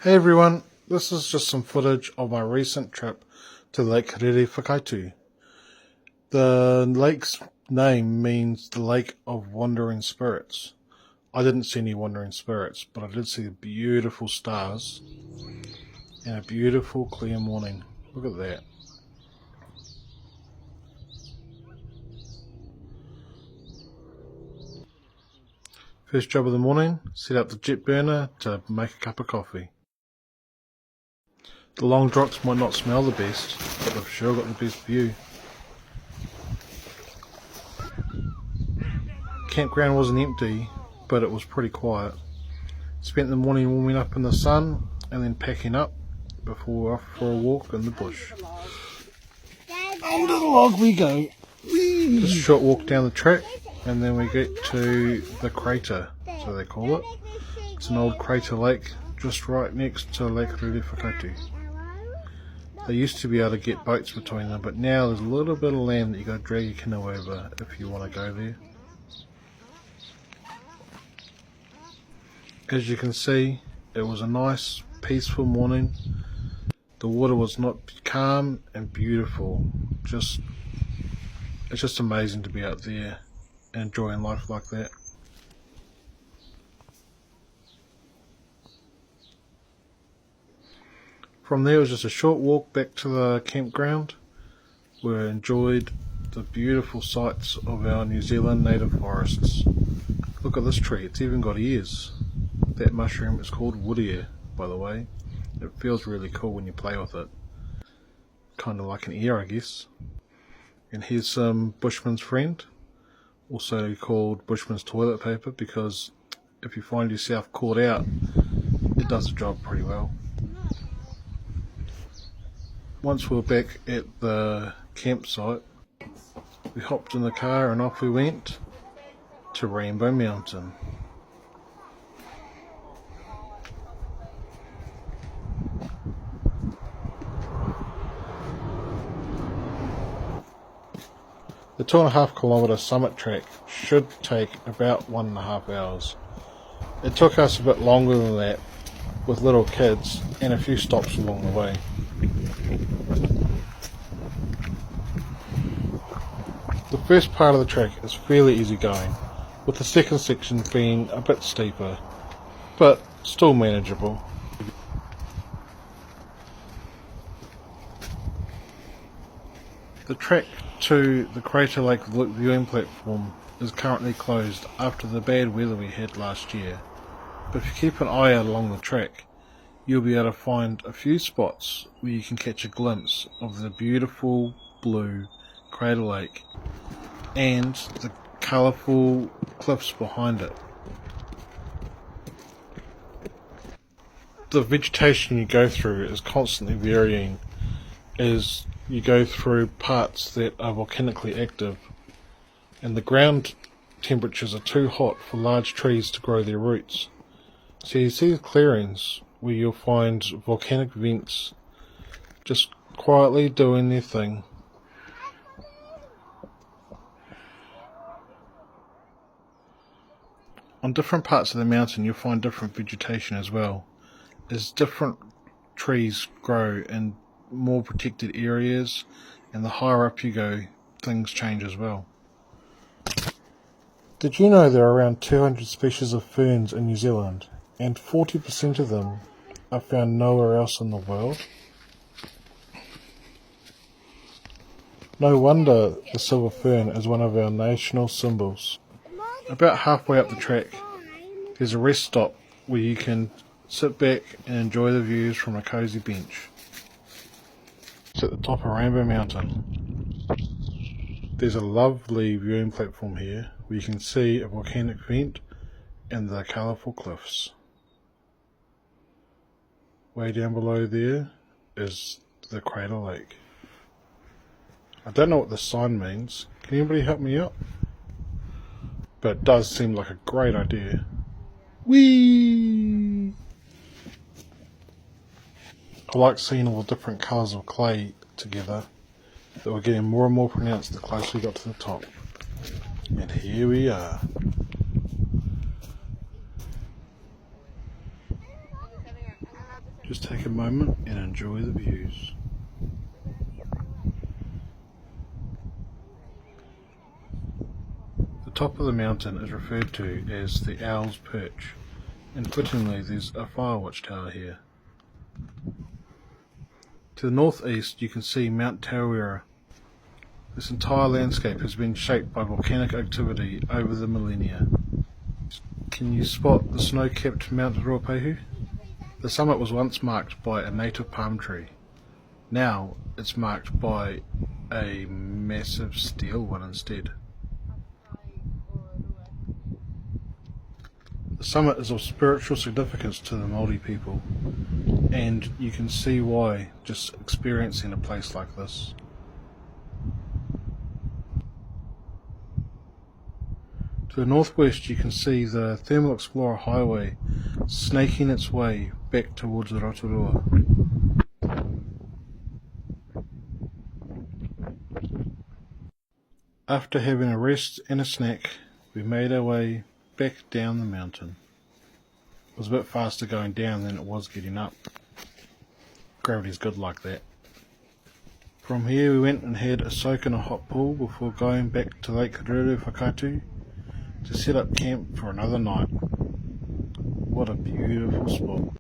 Hey everyone, this is just some footage of my recent trip to Lake Rerewhakaakaitu. The lake's name means the Lake of Wandering Spirits. I didn't see any wandering spirits, but I did see beautiful stars and a beautiful clear morning. Look at that. First job of the morning, set up the jet burner to make a cup of coffee. The long drops might not smell the best, but they've sure got the best view. Campground wasn't empty, but it was pretty quiet. Spent the morning warming up in the sun and then packing up before we're off for a walk in the bush. Under the log we go. Whee! Just a short walk down the track and then we get to the crater, so they call it. It's an old crater lake just right next to Lake Rerewhakaakaitu. They used to be able to get boats between them, but now there's a little bit of land that you got to drag your canoe over if you want to go there. As you can see, it was a nice, peaceful morning. The water was not calm and beautiful. It's just amazing to be out there and enjoying life like that. From there it was just a short walk back to the campground where I enjoyed the beautiful sights of our New Zealand native forests. Look at this tree, it's even got ears. That mushroom is called wood ear, by the way. It feels really cool when you play with it. Kind of like an ear, I guess. And here's some Bushman's Friend, also called Bushman's Toilet Paper, because if you find yourself caught out, it does the job pretty well. Once we were back at the campsite, we hopped in the car and off we went to Rainbow Mountain. The 2.5 kilometre summit trek should take about 1.5 hours. It took us a bit longer than that with little kids and a few stops along the way. The first part of the trek is fairly easy going, with the second section being a bit steeper, but still manageable. The trek to the Crater Lake viewing platform is currently closed after the bad weather we had last year, but if you keep an eye out along the track, you'll be able to find a few spots where you can catch a glimpse of the beautiful blue Crater Lake and the colourful cliffs behind it. The vegetation you go through is constantly varying as you go through parts that are volcanically active, and the ground temperatures are too hot for large trees to grow their roots. So you see the clearings where you'll find volcanic vents just quietly doing their thing. On different parts of the mountain you'll find different vegetation as well, as different trees grow in more protected areas, and the higher up you go, things change as well. Did you know there are around 200 species of ferns in New Zealand, and 40% of them are found nowhere else in the world? No wonder the silver fern is one of our national symbols. About halfway up the track, there's a rest stop where you can sit back and enjoy the views from a cosy bench. It's at the top of Rainbow Mountain. There's a lovely viewing platform here where you can see a volcanic vent and the colourful cliffs. Way down below there is the Crater Lake. I don't know what this sign means. Can anybody help me out? But it does seem like a great idea. Whee! I like seeing all the different colours of clay together that were getting more and more pronounced the closer we got to the top. And here we are. Just take a moment and enjoy the views. The top of the mountain is referred to as the Owl's Perch, and fittingly there's a fire watchtower here. To the northeast you can see Mount Tarawera. This entire landscape has been shaped by volcanic activity over the millennia. Can you spot the snow-capped Mount Ruapehu? The summit was once marked by a native palm tree. Now it's marked by a massive steel one instead. The summit is of spiritual significance to the Māori people, and you can see why just experiencing a place like this. To the northwest you can see the Thermal Explorer Highway snaking its way back towards Rotorua. After having a rest and a snack, we made our way back down the mountain. It was a bit faster going down than it was getting up. Gravity's good like that. From here we went and had a soak in a hot pool before going back to Lake Rerewhakaakaitu to set up camp for another night. What a beautiful spot.